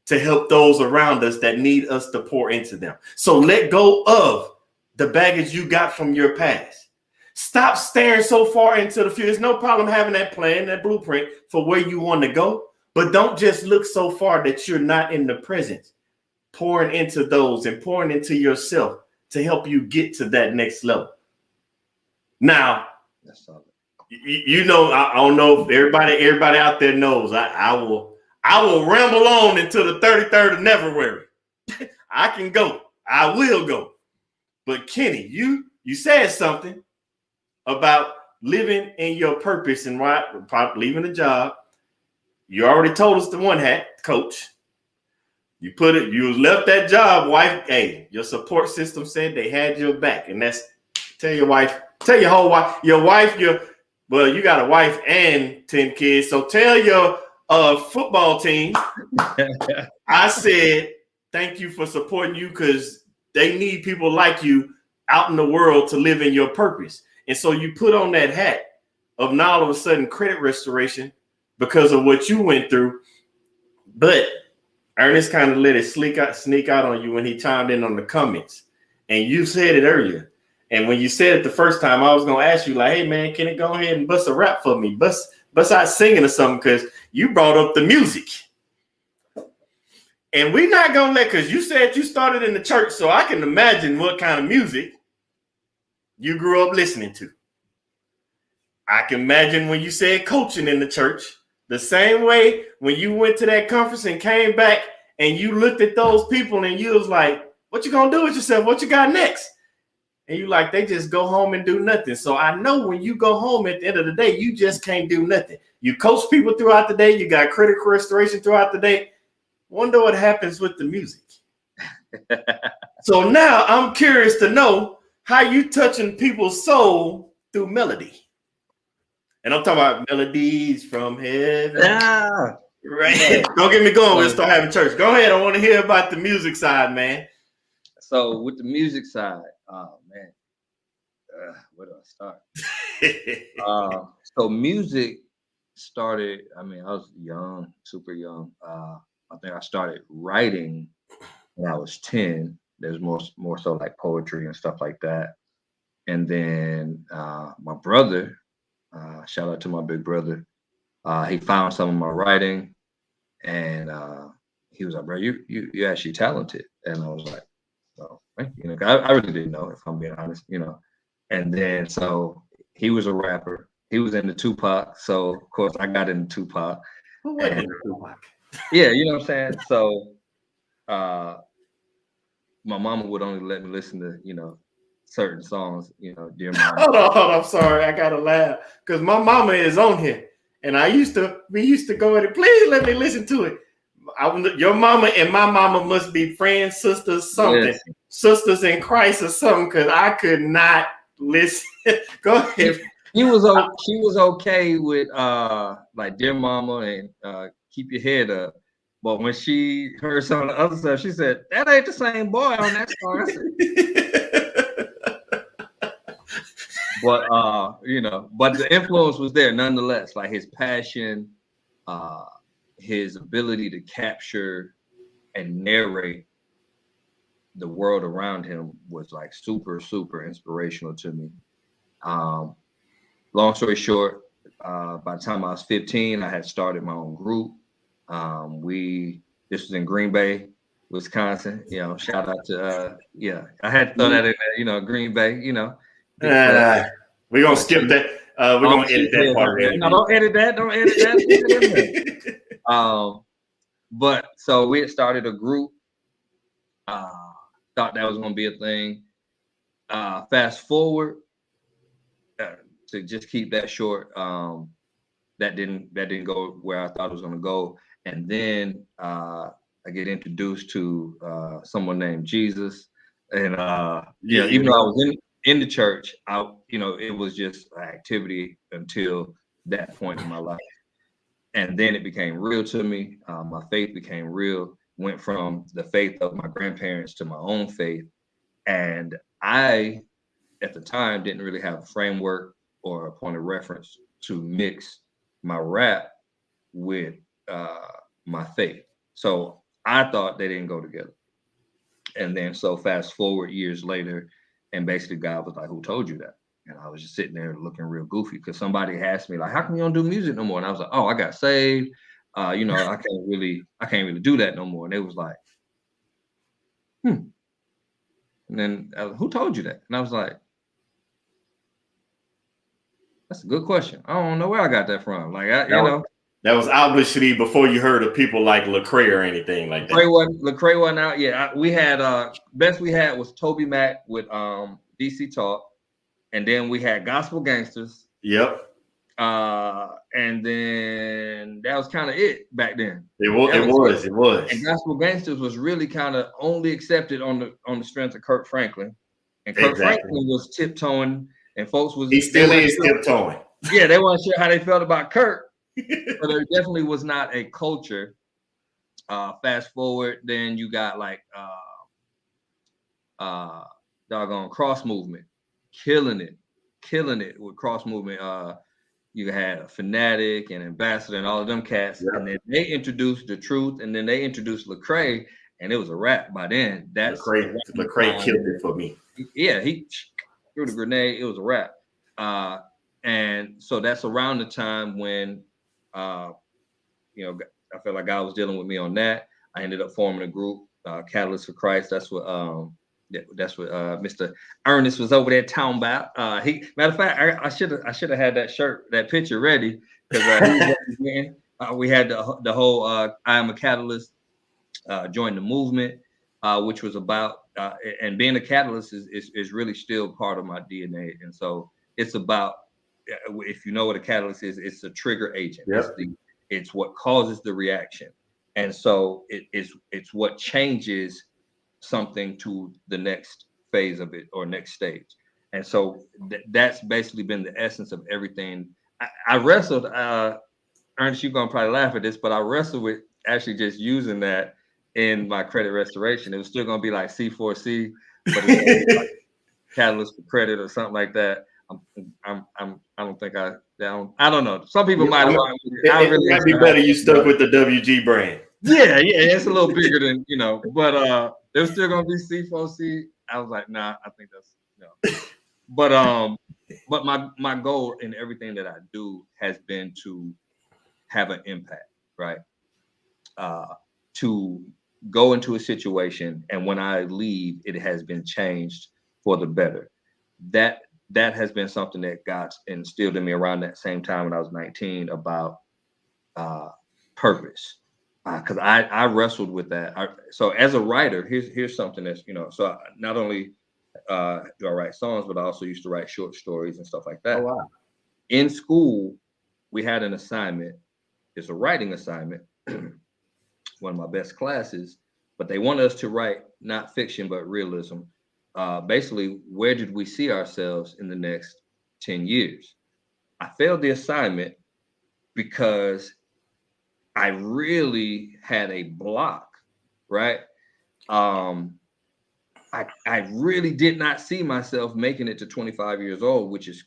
to help those around us that need us to pour into them. So let go of the baggage you got from your past. Stop staring so far into the future. There's no problem having that plan, that blueprint for where you want to go, but don't just look so far that you're not in the present, pouring into those and pouring into yourself to help you get to that next level. Now, I don't know if everybody out there knows. I will ramble on until the 33rd of February. I can go. I will go. But Kenny, you said something about living in your purpose and leaving the job. You already told us the one hat, coach. You left that job, wife. Hey, your support system said they had your back. And tell your wife, tell your whole wife, you got a wife and 10 kids. So tell your football team, I said, thank you for supporting you, because they need people like you out in the world to live in your purpose. And so you put on that hat of now all of a sudden credit restoration. because of what you went through. But Ernest kind of let it sneak out on you when he chimed in on the comments. And you said it earlier. And when you said it the first time, I was gonna ask you, like, hey man, can you go ahead and bust a rap for me? Bust out singing or something, because you brought up the music. And we're not gonna because you said you started in the church, so I can imagine what kind of music you grew up listening to. I can imagine when you said coaching in the church, the same way when you went to that conference and came back and you looked at those people and you was like, what you gonna do with yourself? What you got next? And you like, they just go home and do nothing. So I know when you go home at the end of the day, you just can't do nothing. You coach people throughout the day. You got critical restoration throughout the day. Wonder what happens with the music. So now I'm curious to know how you touching people's soul through melody. And I'm talking about melodies from heaven. Yeah. Right. Yeah. Don't get me going. We'll start having church. Go ahead. I want to hear about the music side, man. So with the music side, oh man, where do I start? So music started. I mean, I was young, super young. I think I started writing when I was 10. There's more so like poetry and stuff like that. And then my brother, shout out to my big brother, he found some of my writing, and he was like, "Bro, you actually talented." And I was like, "Oh, you know, I really didn't know, if I'm being honest, you know." And then so he was a rapper. He was into Tupac, so of course I got into Tupac. Who wasn't into Tupac? Yeah, you know what I'm saying. So my mama would only let me listen to, you know, certain songs, you know, dear mama. Hold on, I'm sorry, I gotta laugh because my mama is on here, and we used to go at it. Please let me listen to it. Your mama and my mama must be friends, sisters, something, yes. Sisters in Christ or something, because I could not listen. Go ahead. She was okay with like Dear Mama and Keep Your Head Up. But when she heard some of the other stuff, she said, that ain't the same boy on that song. But you know, but the influence was there nonetheless. Like his passion, his ability to capture and narrate the world around him was like super, super inspirational to me. Long story short, by the time I was 15, I had started my own group. This was in Green Bay, Wisconsin. You know, shout out to I had to throw that in there. You know, Green Bay. You know, we're gonna skip that. We're gonna edit that part. No, don't edit that. Don't edit that. But so we had started a group. Thought that was gonna be a thing. Fast forward. To just keep that short, that didn't go where I thought it was going to go, and then I get introduced to someone named Jesus, and even though I was in the church, it was just an activity until that point in my life, and then it became real to me. My faith became real. Went from the faith of my grandparents to my own faith, and I, at the time, didn't really have a framework or a point of reference to mix my rap with my faith. So I thought they didn't go together. And then so fast forward years later, and basically God was like, who told you that? And I was just sitting there looking real goofy because somebody asked me, like, how come you don't do music no more? And I was like, oh, I got saved. I can't really do that no more. And it was like, And then who told you that? And I was like, that's a good question. I don't know where I got that from. Like, that was obviously before you heard of people like Lecrae or anything like that. Lecrae wasn't out. Yeah, we had best we had was Toby Mac with DC Talk, and then we had Gospel Gangsters. Yep. And then that was kind of it back then. It was. And Gospel Gangsters was really kind of only accepted on the strength of Kirk Franklin, and Kirk Franklin was tiptoeing. And folks was he still is tiptoeing. Yeah, they weren't sure how they felt about Kirk, but there definitely was not a culture. Fast forward, then you got like doggone Cross Movement, killing it with Cross Movement. you had Fanatic and Ambassador and all of them cats, Yep. and then they introduced The Truth, and then they introduced Lecrae, and it was a wrap by then. That's Lecrae killed it for me. Yeah, he threw the grenade. It was a wrap. And so that's around the time when, you know, I felt like God was dealing with me on that. I ended up forming a group, Catalyst for Christ. That's what Mr. Ernest was over there talking about. He, matter of fact, I should have had that shirt, that picture ready, because we had the whole I am a catalyst, join the movement, which was about and being a catalyst is really still part of my DNA, and so it's about, if you know what a catalyst is, it's a trigger agent. Yep. It's what causes the reaction, and so it's what changes something to the next phase of it or next stage. And so that's basically been the essence of everything. I wrestled, Ernest, you're gonna probably laugh at this, but I wrestled with actually just using that in my credit restoration. It was still gonna be like C4C, but it's gonna be like Catalyst for Credit or something like that. I don't think I don't know. Some people might have. It might be better you stuck with the WG brand. Yeah, it's a little bigger than, but it was still gonna be C4C. I was like, nah, I think that's but my goal in everything that I do has been to have an impact, right? To go into a situation, and when I leave, it has been changed for the better. That has been something that God's instilled in me around that same time when I was 19 about purpose, because I wrestled with that. So as a writer, here's something that's, so not only do I write songs, but I also used to write short stories and stuff like that. Oh, wow. In school, we had an assignment. It's a writing assignment, one of my best classes, but they want us to write not fiction but realism. Basically, where did we see ourselves in the next 10 years? I failed the assignment because I really had a block, right? I really did not see myself making it to 25 years old, which is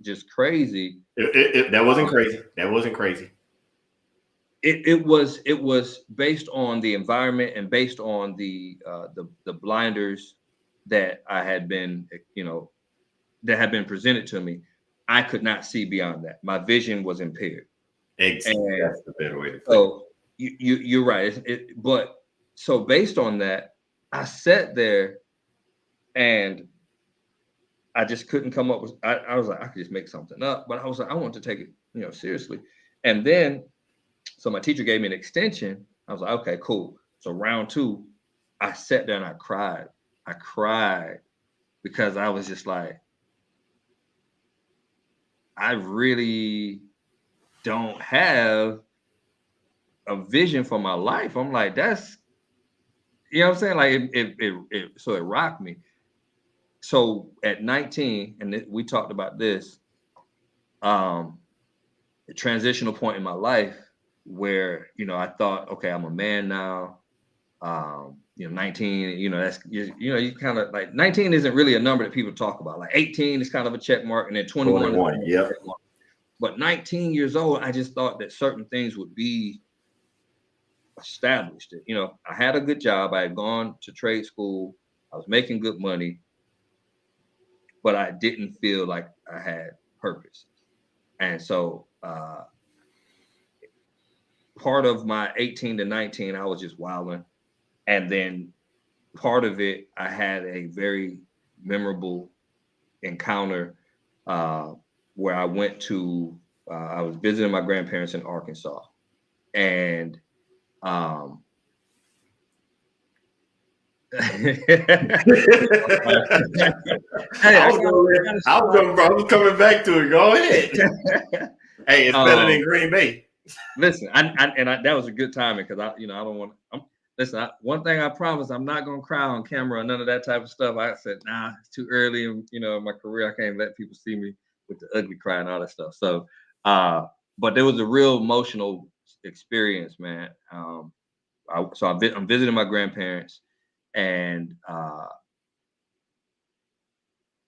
just crazy. That wasn't crazy. That wasn't crazy. It was based on the environment and based on the blinders that I had been, that had been presented to me. I could not see beyond that. My vision was impaired. Exactly. That's the better way to put it. So you're right. But so based on that, I sat there and I just couldn't come up with. I was like, I could just make something up, but I was like, I want to take it, seriously. And then, so my teacher gave me an extension. I was like, okay, cool. So round 2, I sat there and I cried. I cried because I was just like, I really don't have a vision for my life. I'm like, that's, what I'm saying? Like so it rocked me. So at 19, and we talked about this, a transitional point in my life where, I thought, okay, I'm a man now. 19, that's, you kind of like 19 isn't really a number that people talk about. Like 18 is kind of a check mark, and then 21. Yep. But 19 years old, I just thought that certain things would be established. I had a good job. I had gone to trade school. I was making good money, but I didn't feel like I had purpose. And so part of my 18 to 19, I was just wilding. And then part of it, I had a very memorable encounter where I went to, I was visiting my grandparents in Arkansas. And I was coming back to it. Go ahead. Hey, it's better than Green Bay. Listen, that was a good timing because I don't want to. Listen, one thing I promise, I'm not gonna cry on camera or none of that type of stuff. I said, nah, it's too early in my career. I can't let people see me with the ugly cry and all that stuff. So, but there was a real emotional experience, man. I'm visiting my grandparents, and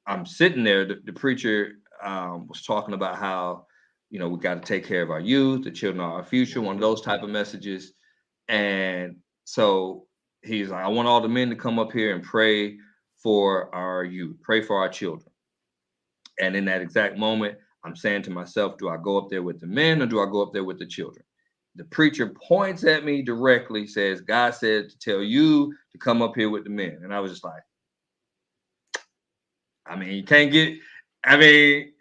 I'm sitting there. The preacher was talking about how we got to take care of our youth. The children are our future. One of those type of messages. And so he's like, I want all the men to come up here and pray for our youth, pray for our children. And in that exact moment, I'm saying to myself, do I go up there with the men or do I go up there with the children? The preacher points at me directly, says, God said to tell you to come up here with the men. And I was just like, I mean, you can't get, I mean,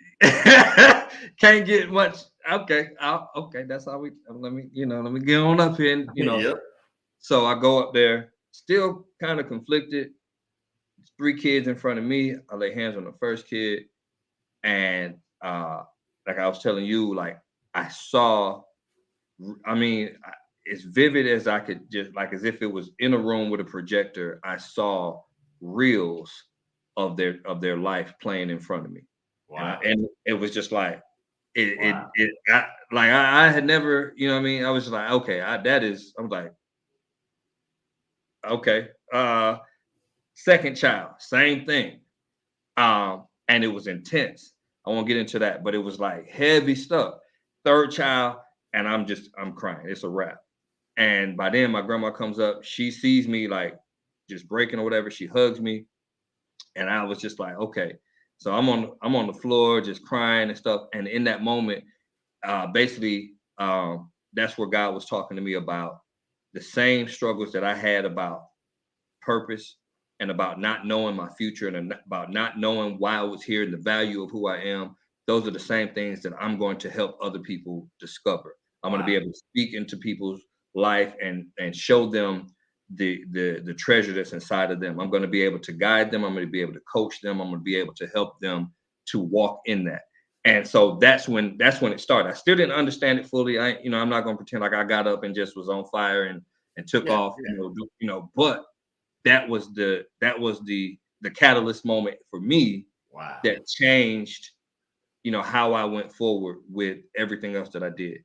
can't get much. Okay. Okay. That's how let me get on up here and, Yep. So I go up there, still kind of conflicted. 3 kids in front of me. I lay hands on the first kid. And like I was telling you, like I saw, I mean, as vivid as I could, just like as if it was in a room with a projector, I saw reels of their life playing in front of me. Wow. And it was just like I had never, you know what I mean? I was just like, okay, I was like, okay. Second child, same thing. And it was intense. I won't get into that, but it was like heavy stuff. Third child, and I'm crying. It's a wrap. And by then my grandma comes up, she sees me like just breaking or whatever. She hugs me. And I was just like, okay. So I'm on the floor just crying and stuff. And in that moment, basically, that's where God was talking to me about the same struggles that I had about purpose and about not knowing my future and about not knowing why I was here and the value of who I am. Those are the same things that I'm going to help other people discover. I'm going to be able to speak into people's life and show them the treasure that's inside of them. I'm going to be able to guide them. I'm going to be able to coach them. I'm going to be able to help them to walk in that. And so that's when it started. I still didn't understand it fully. I'm not going to pretend like I got up and just was on fire and took off, but that was the catalyst moment for me. Wow. That changed, how I went forward with everything else that I did.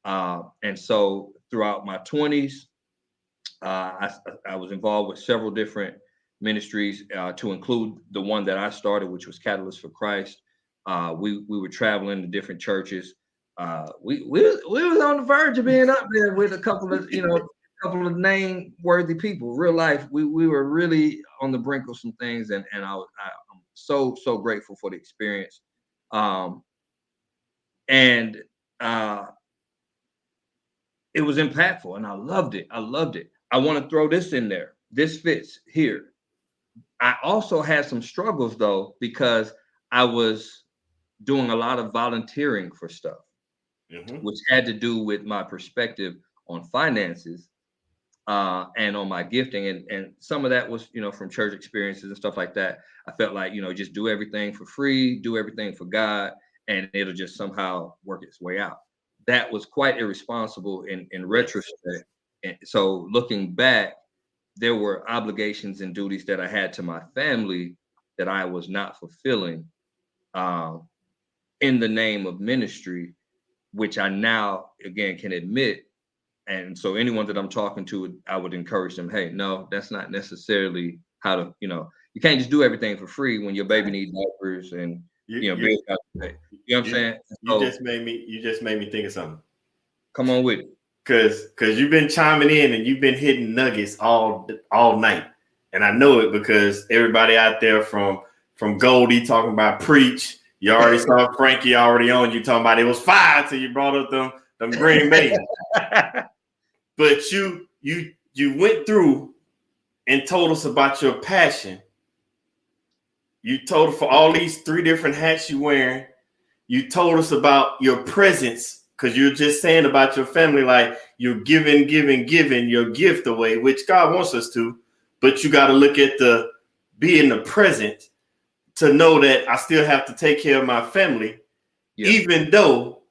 And so throughout my 20s, I was involved with several different ministries, to include the one that I started, which was Catalyst for Christ. We were traveling to different churches. We was on the verge of being up there with a couple of name-worthy people. Real life, we were really on the brink of some things, and I'm so grateful for the experience. And it was impactful, and I loved it. I want to throw this in there. This fits here. I also had some struggles though, because I was doing a lot of volunteering for stuff, which had to do with my perspective on finances, and on my gifting. And some of that was, from church experiences and stuff like that. I felt like, just do everything for free, do everything for God, and it'll just somehow work its way out. That was quite irresponsible in retrospect. And so looking back, there were obligations and duties that I had to my family that I was not fulfilling, in the name of ministry, which I now, again, can admit. And so anyone that I'm talking to, I would encourage them, hey, no, that's not necessarily how to, you can't just do everything for free when your baby needs diapers and, bills got to pay. You know what I'm saying? You just made me think of something. Come on with it. Cause you've been chiming in and you've been hitting nuggets all night. And I know it because everybody out there from Goldie talking about preach. You already saw Frankie already on you talking about it was fire till you brought up them green babies. But you went through and told us about your passion. You told us for all these 3 different hats you wearing. You told us about your presence, because you're just saying about your family, like you're giving your gift away, which God wants us to. But you got to look at be in the present to know that I still have to take care of my family, even though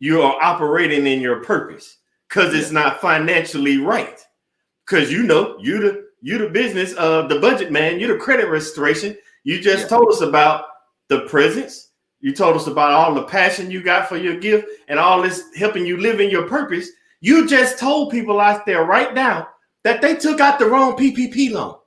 you are operating in your purpose, because it's not financially right. Because you the business of the budget man, you're the credit restoration. You just told us about the presence. You told us about all the passion you got for your gift and all this helping you live in your purpose. You just told people out there right now that they took out the wrong PPP loan.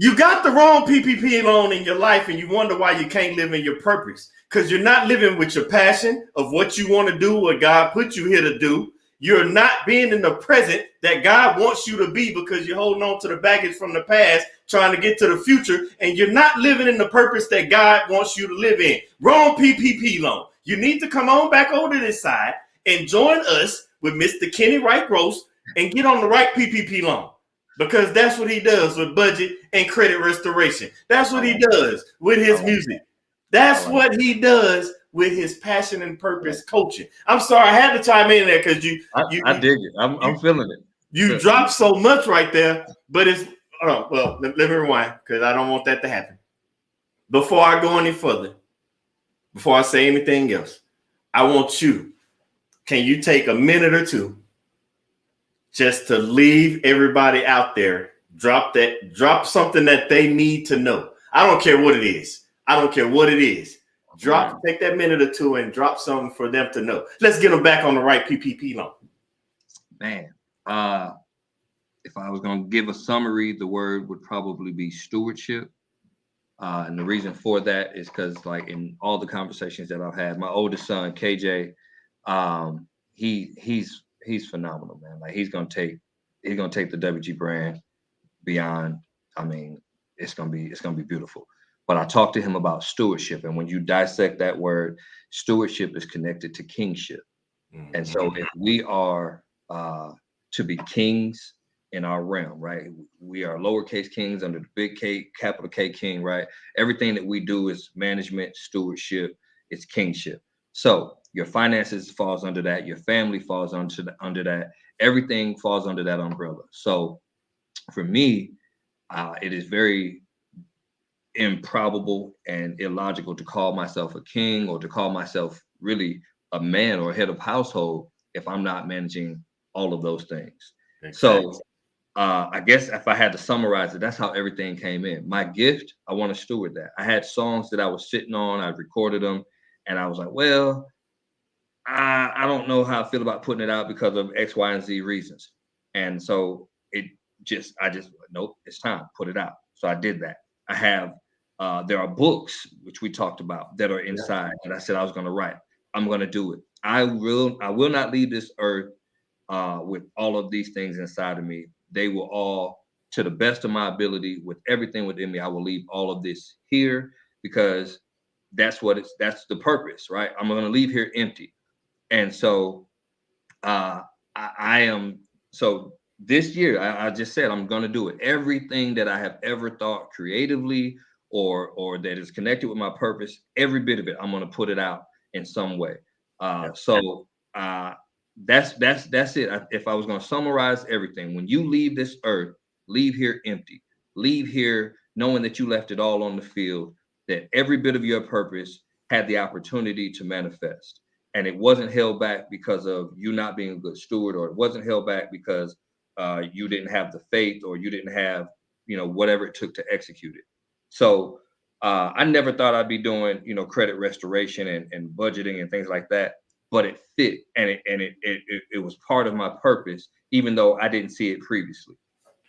You got the wrong PPP loan in your life, and you wonder why you can't live in your purpose. Because you're not living with your passion of what you want to do, what God put you here to do. You're not being in the present that God wants you to be because you're holding on to the baggage from the past, trying to get to the future, and you're not living in the purpose that God wants you to live in. Wrong PPP loan. You need to come on back over to this side and join us with Mr. Kenny Wright-Gross and get on the right PPP loan. Because that's what he does with budget and credit restoration. That's what he does with his music. That's what he does with his passion and purpose coaching. I'm sorry, I had to chime in there because I dig it. I'm feeling it. You dropped so much right there, but it's well, let me rewind because I don't want that to happen. Before I go any further, before I say anything else, I want you. Can you take a minute or two just to leave everybody out there? Drop something that they need to know. I don't care what it is. Take that minute or two and drop something for them to know. Let's get them back on the right PPP loan. Man, if I was going to give a summary, the word would probably be stewardship. And the reason for that is because, like, in all the conversations that I've had, my oldest son, KJ, he's phenomenal, man. Like, he's gonna take the WG brand beyond. I mean, it's gonna be beautiful. But I talked to him about stewardship, and when you dissect that word, stewardship is connected to kingship. Mm-hmm. And so, if we are to be kings in our realm, right? We are lowercase kings under the big K, capital K king, right? Everything that we do is management, stewardship, it's kingship. So your finances falls under that. Your family falls under that. Everything falls under that umbrella. So for me, it is very improbable and illogical to call myself a king or to call myself really a man or head of household if I'm not managing all of those things. Exactly. So I guess if I had to summarize it, that's how everything came in. My gift, I want to steward that. I had songs that I was sitting on, I recorded them, and I was like, well, I don't know how I feel about putting it out because of X, Y, and Z reasons. And so nope, it's time, put it out. So I did that. I have, there are books, which we talked about, that are inside, and I said I was going to write. I'm going to do it. I will not leave this earth with all of these things inside of me. They will all, to the best of my ability, with everything within me, I will leave all of this here because that's the purpose, right? I'm going to leave here empty. And so so this year, I just said, I'm going to do it. Everything that I have ever thought creatively or that is connected with my purpose, every bit of it, I'm going to put it out in some way. That's it. If I was going to summarize everything, when you leave this earth, leave here empty, leave here knowing that you left it all on the field, that every bit of your purpose had the opportunity to manifest. And it wasn't held back because of you not being a good steward, or it wasn't held back because you didn't have the faith or you didn't have, whatever it took to execute it. So I never thought I'd be doing, credit restoration and budgeting and things like that. But it fit, and it was part of my purpose, even though I didn't see it previously.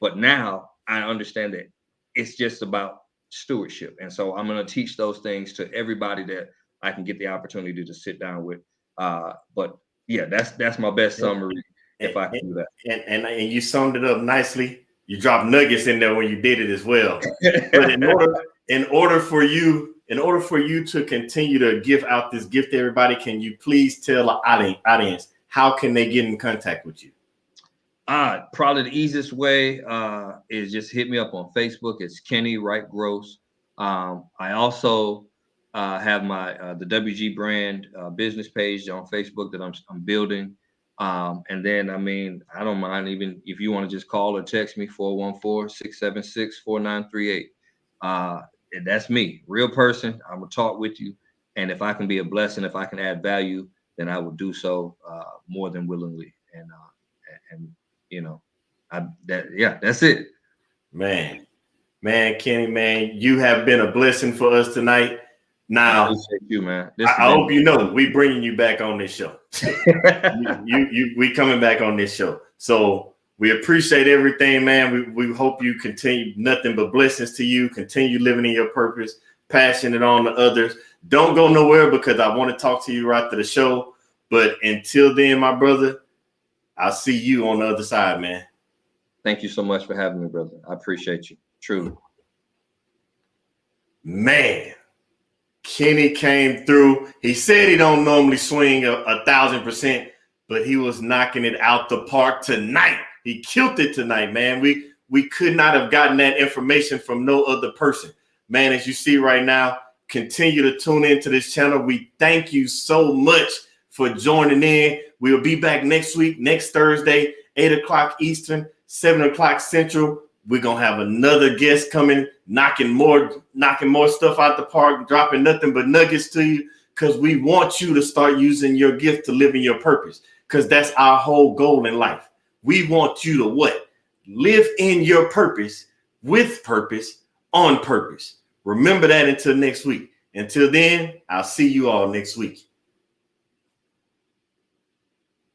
But now I understand that it's just about stewardship, and so I'm going to teach those things to everybody that I can get the opportunity to sit down with. But yeah, that's my best summary if I can do that. And you summed it up nicely. You dropped nuggets in there when you did it as well. But in order for you to continue to give out this gift to everybody, can you please tell the audience how can they get in contact with you? Probably the easiest way is just hit me up on Facebook. It's Kenny Wright-Gross. I also have my the WG brand business page on Facebook that I'm building. And then, I don't mind even if you want to just call or text me 414-676-4938. That's me, real person. I'm gonna talk with you, and if I can be a blessing, if I can add value, then I will do so more than willingly. That's it. Man, Kenny, man, you have been a blessing for us tonight. Now, I appreciate you, man. I hope you know we bringing you back on this show. we coming back on this show. So We appreciate everything, man. We hope you continue nothing but blessings to you. Continue living in your purpose, passionate on the others. Don't go nowhere because I want to talk to you right after the show. But until then, my brother, I'll see you on the other side, man. Thank you so much for having me, brother. I appreciate you. Truly. Man, Kenny came through. He said he don't normally swing 1,000%, but he was knocking it out the park tonight. He killed it tonight, man. We could not have gotten that information from no other person. Man, as you see right now, continue to tune into this channel. We thank you so much for joining in. We'll be back next week, next Thursday, 8 o'clock Eastern, 7 o'clock Central. We're going to have another guest coming, knocking more stuff out the park, dropping nothing but nuggets to you, because we want you to start using your gift to live in your purpose, because that's our whole goal in life. We want you to what? Live in your purpose, with purpose, on purpose. Remember that until next week. Until then, I'll see you all next week.